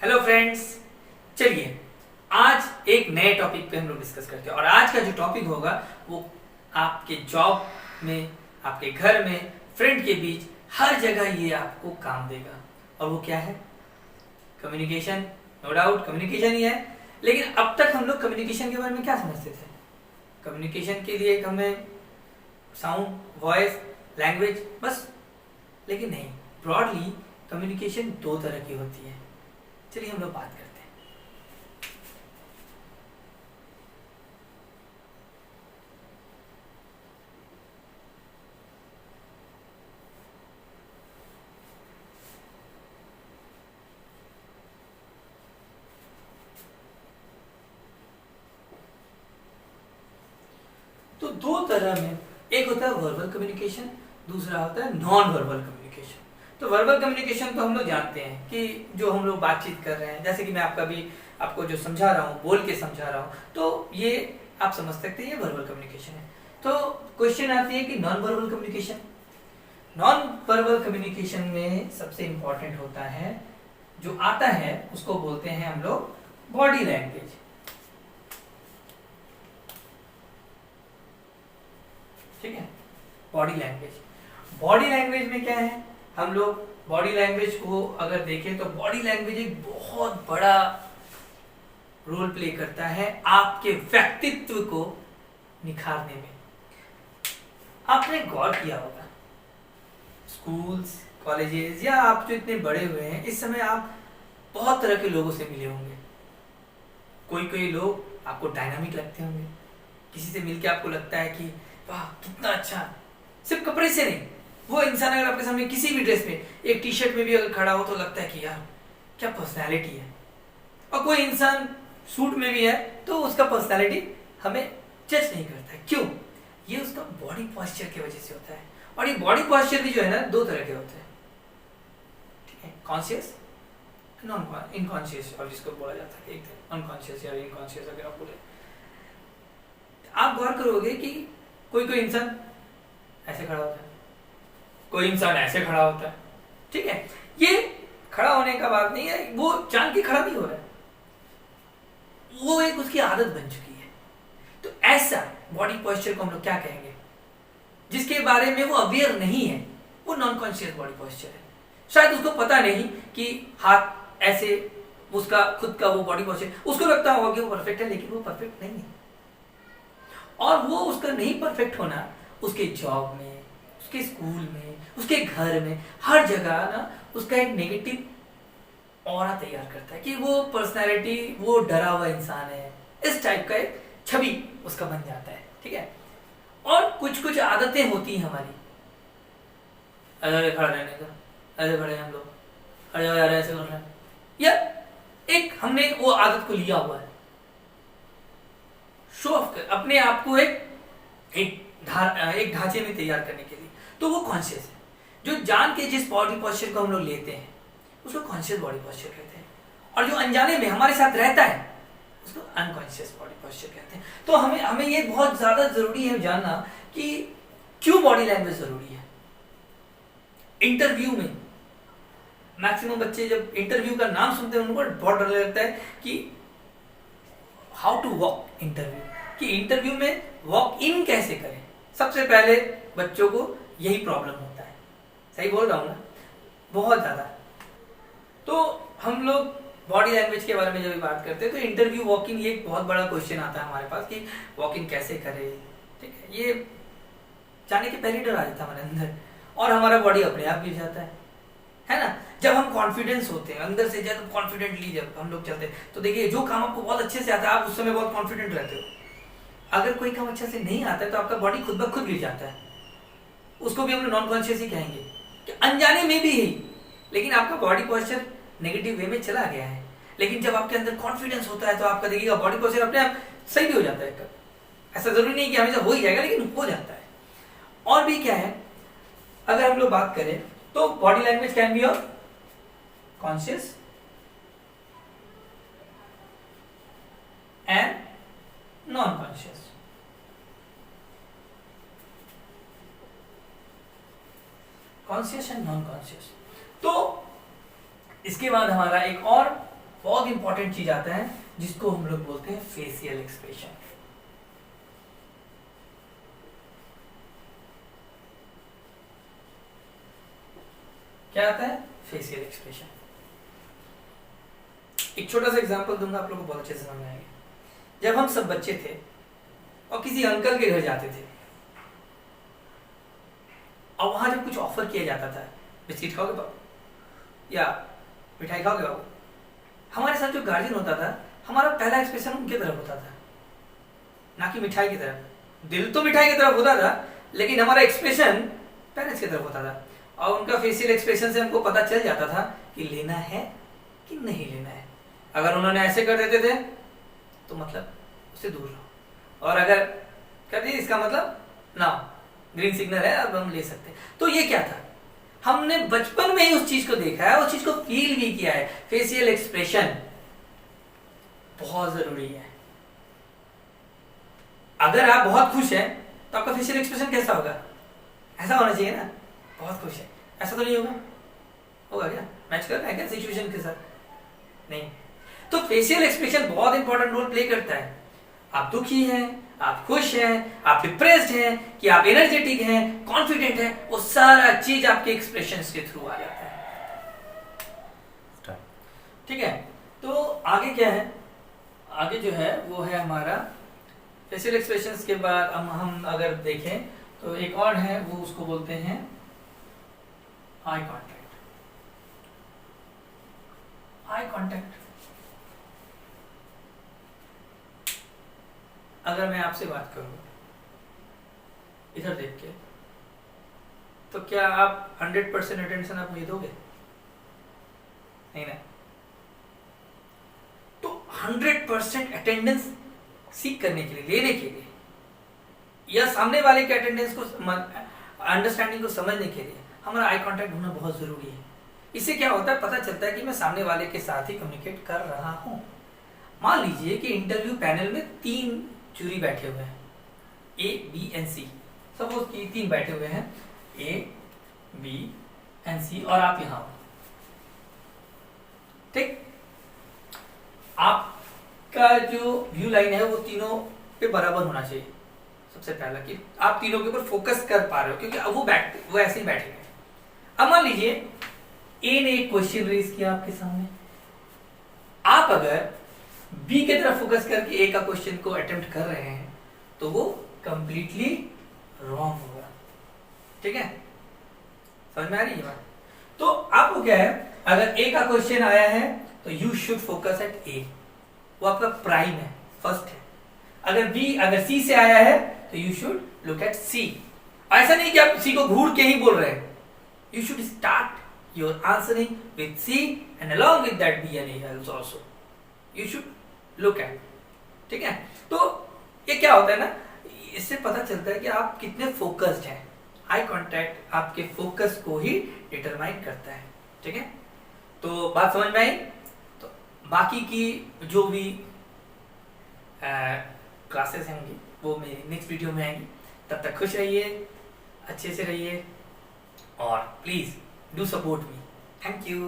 Hello friends, चलिए आज एक नए टॉपिक पे हम लोग डिस्कस करते हैं। और आज का जो टॉपिक होगा वो आपके जॉब में, आपके घर में, फ्रेंड के बीच, हर जगह ये आपको काम देगा। और वो क्या है? कम्युनिकेशन। नो डाउट कम्युनिकेशन ही है। लेकिन अब तक हम लोग कम्युनिकेशन के बारे में क्या समझते थे? कम्युनिकेशन के लिए हमें साउंड, वॉइस, लैंग्वेज बस। लेकिन नहीं, ब्रॉडली कम्युनिकेशन दो तरह की होती है। चलिए हम लोग बात करते हैं। तो दो तरह में, एक होता है वर्बल कम्युनिकेशन, दूसरा होता है नॉन वर्बल कम्युनिकेशन। तो वर्बल कम्युनिकेशन तो हम लोग जानते हैं कि जो हम लोग बातचीत कर रहे हैं, जैसे कि मैं आपको जो समझा रहा हूँ, बोल के समझा रहा हूँ, तो ये आप समझ सकते हैं ये वर्बल कम्युनिकेशन है। तो क्वेश्चन आती है कि non verbal communication. Non verbal communication में सबसे इंपॉर्टेंट होता है, जो आता है उसको बोलते हैं हम लोग बॉडी लैंग्वेज। ठीक है, बॉडी लैंग्वेज। बॉडी लैंग्वेज में क्या है, हम लोग बॉडी लैंग्वेज को अगर देखें तो बॉडी लैंग्वेज एक बहुत बड़ा रोल प्ले करता है आपके व्यक्तित्व को निखारने में। आपने गौर किया होगा, स्कूल्स, कॉलेजेस या आप जो इतने बड़े हुए हैं, इस समय आप बहुत तरह के लोगों से मिले होंगे। कोई कोई लोग आपको डायनामिक लगते होंगे, किसी से मिलके आपको लगता है कि वाह कितना अच्छा। सिर्फ कपड़े से नहीं, वो इंसान अगर आपके सामने किसी भी ड्रेस में, एक टी शर्ट में भी अगर खड़ा हो तो लगता है कि यार क्या पर्सनैलिटी है। और कोई इंसान सूट में भी है तो उसका पर्सनैलिटी हमें जज नहीं करता है। क्यों? ये उसका बॉडी पॉस्चर की वजह से होता है। और ये बॉडी पॉस्चर भी जो है ना, दो तरह के होते हैं। ठीक है, कॉन्शियस, नॉन इनकॉन्शियस, और जिसको बोला जाता है एक अनकॉन्शियस या इनकॉन्शियस। अगर आप बोले, आप गौर करोगे कि कोई कोई इंसान ऐसे खड़ा होता है, कोई इंसान ऐसे खड़ा होता है। ठीक है, ये खड़ा होने का बात नहीं है, वो जान के खड़ा नहीं हो रहा है, वो एक उसकी आदत बन चुकी है। तो ऐसा बॉडी पोस्चर को हम लोग क्या कहेंगे? जिसके बारे में वो अवेयर नहीं है, वो नॉन कॉन्शियस बॉडी पोस्चर है। शायद उसको पता नहीं कि हाथ ऐसे, उसका खुद का वो बॉडी पोस्चर, उसको लगता होगा कि वो परफेक्ट है, लेकिन वो परफेक्ट नहीं है। और वो उसका नहीं परफेक्ट होना उसके जॉब में, उसके स्कूल में, उसके घर में, हर जगह ना उसका एक नेगेटिव ऑरा तैयार करता है कि वो पर्सनैलिटी, वो डरा हुआ इंसान है, इस टाइप का एक छवि उसका बन जाता है। ठीक है, और कुछ कुछ आदतें होती हैं हमारी, अरे खड़ा रहने का, ऐसे खड़े हैं हम लोग, अरे यार ऐसे कर रहे हैं, या एक हमने वो आदत को लिया हुआ है शो ऑफ कर, अपने आप को एक ढांचे में तैयार करने के लिए। तो वो कॉन्शियस है, जो जान के जिस बॉडी पोस्चर को हम लोग लेते हैं उसको कॉन्शियस बॉडी पोस्चर कहते हैं। और जो अनजाने में हमारे साथ रहता है उसको अनकॉन्शियस बॉडी पोस्चर कहते हैं। तो हमें ये बहुत ज्यादा जरूरी है जानना कि क्यों बॉडी लैंग्वेज जरूरी है। इंटरव्यू में मैक्सिमम बच्चे जब इंटरव्यू का नाम सुनते हैं उनको बहुत डर लगता है कि हाउ टू वॉक इंटरव्यू, कि इंटरव्यू में वॉक इन कैसे करें। सबसे पहले बच्चों को यही प्रॉब्लम होता है। सही बोल रहा हूँ ना? बहुत ज्यादा। तो हम लोग बॉडी लैंग्वेज के बारे में जब बात करते हैं तो इंटरव्यू, वॉक इन, ये एक बहुत बड़ा क्वेश्चन आता है हमारे पास कि वॉक इन कैसे करें। ठीक है, ये जाने के पहले डर आ जाता है हमारे अंदर, और हमारा बॉडी अपने आप गिर जाता है ना। जब हम कॉन्फिडेंस होते हैं अंदर से, जब कॉन्फिडेंटली जब हम लोग चलते हैं तो देखिए, जो काम आपको बहुत अच्छे से आता है आप उस समय बहुत कॉन्फिडेंट रहते हो। अगर कोई काम अच्छा से नहीं आता है तो आपका बॉडी खुद ब खुद गिर जाता है। उसको भी हम लोग नॉन कॉन्शियस ही कहेंगे कि अनजाने में भी ही, लेकिन आपका बॉडी पोस्चर नेगेटिव वे में चला गया है। लेकिन जब आपके अंदर कॉन्फिडेंस होता है तो आपका देखिएगा बॉडी पोस्चर अपने आप सही भी हो जाता है। ऐसा जरूरी नहीं कि हमेशा हो ही जाएगा, लेकिन हो जाता है। और भी क्या है, अगर हम लोग बात करें तो body language can be of conscious and non conscious. Conscious and non conscious. तो इसके बाद हमारा एक और बहुत इंपॉर्टेंट चीज आता है जिसको हम लोग बोलते हैं फेशियल एक्सप्रेशन। क्या आता है? Facial expression. एक छोटा सा एग्जांपल दूंगा, आप लोगों को बहुत अच्छे से समझ में आएगा। जब हम सब बच्चे थे और किसी अंकल के घर जाते थे और वहां जब कुछ ऑफर किया जाता था, बिस्किट खाओगे बाबू या मिठाई खाओगे बाबू, हमारे साथ जो गार्जियन होता था, हमारा पहला एक्सप्रेशन उनके तरफ होता था, ना कि मिठाई की तरफ। दिल तो मिठाई की तरफ होता था, लेकिन हमारा एक्सप्रेशन पेरेंट्स की तरफ होता था। और उनका फेशियल एक्सप्रेशन से हमको पता चल जाता था कि लेना है कि नहीं लेना है। अगर उन्होंने ऐसे कर देते थे तो मतलब उससे दूर रहो, और अगर कर दिए इसका मतलब ना, ग्रीन सिग्नल है, अब हम ले सकते हैं। तो ये क्या था? हमने बचपन में ही उस चीज को देखा है, उस चीज को फील भी किया है। फेशियल एक्सप्रेशन बहुत जरूरी है। अगर आप बहुत खुश हैं तो आपका फेशियल एक्सप्रेशन कैसा होगा? ऐसा होना चाहिए ना, बहुत खुश है। ऐसा तो नहीं होगा? होगा क्या? मैच कर रहा है क्या सिचुएशन के साथ? नहीं। तो फेशियल एक्सप्रेशन बहुत इंपॉर्टेंट रोल प्ले करता है। आप दुखी हैं, आप खुश हैं, आप डिप्रेस्ड हैं, कि आप एनर्जेटिक हैं, कॉन्फिडेंट हैं, वो सारा चीज आपके एक्सप्रेशंस के थ्रू आ जाता है। ठीक है, तो आगे क्या है? आगे जो है वो है हमारा फेशियल एक्सप्रेशंस के बाद हम अगर देखें तो एक और है, वो उसको बोलते हैं आई कांटेक्ट। आई कांटेक्ट, अगर मैं आपसे बात करूं इधर देख के, तो क्या आप 100% अटेंशन आप मुझे दोगे? नहीं ना। तो 100% अटेंडेंस सीख करने के लिए, लेने के लिए, या सामने वाले के अटेंडेंस को, अंडरस्टैंडिंग को समझने के लिए हमारा आई कांटेक्ट होना बहुत जरूरी है। इससे क्या होता है? पता चलता है कि मैं सामने वाले के साथ ही कम्युनिकेट कर रहा हूं। मान लीजिए कि इंटरव्यू पैनल में 3 जूरी बैठे हुए हैं, ए, बी एंड सी। सपोज कि 3 बैठे हुए हैं, ए, बी एंड सी, और आप यहां हो। ठीक, आपका जो व्यू लाइन है वो तीनों पे बराबर होना चाहिए। सबसे पहला कि आप तीनों के ऊपर फोकस कर पा रहे हो, क्योंकि वो ऐसे ही बैठे हैं। अब मान लीजिए ए ने एक क्वेश्चन रेज किया आपके सामने, आप अगर बी की तरफ फोकस करके ए का क्वेश्चन को अटेम्प्ट कर रहे हैं तो वो कंप्लीटली रॉन्ग होगा। ठीक है, समझ में आ रही है बात? तो आपको क्या है, अगर ए का क्वेश्चन आया है तो यू शुड फोकस एट ए, वो आपका प्राइम है, फर्स्ट है। अगर सी से आया है तो यू शुड लुक एट सी। ऐसा नहीं कि आप सी को घूर के ही बोल रहे हैं, you should start your answering with C and along with that B and A also you should look at। ठीक है, तो ये क्या होता है ना, इससे पता चलता है कि आप कितने फोकस्ड हैं। आई कांटेक्ट आपके फोकस को ही डिटरमाइन करता है। ठीक है, तो बात समझ में आई? तो बाकी की जो भी क्लासेस होंगी वो मेरी नेक्स्ट वीडियो में आएंगी। तब तक खुश रहिए, अच्छे से रहिए, और please do support me. Thank you.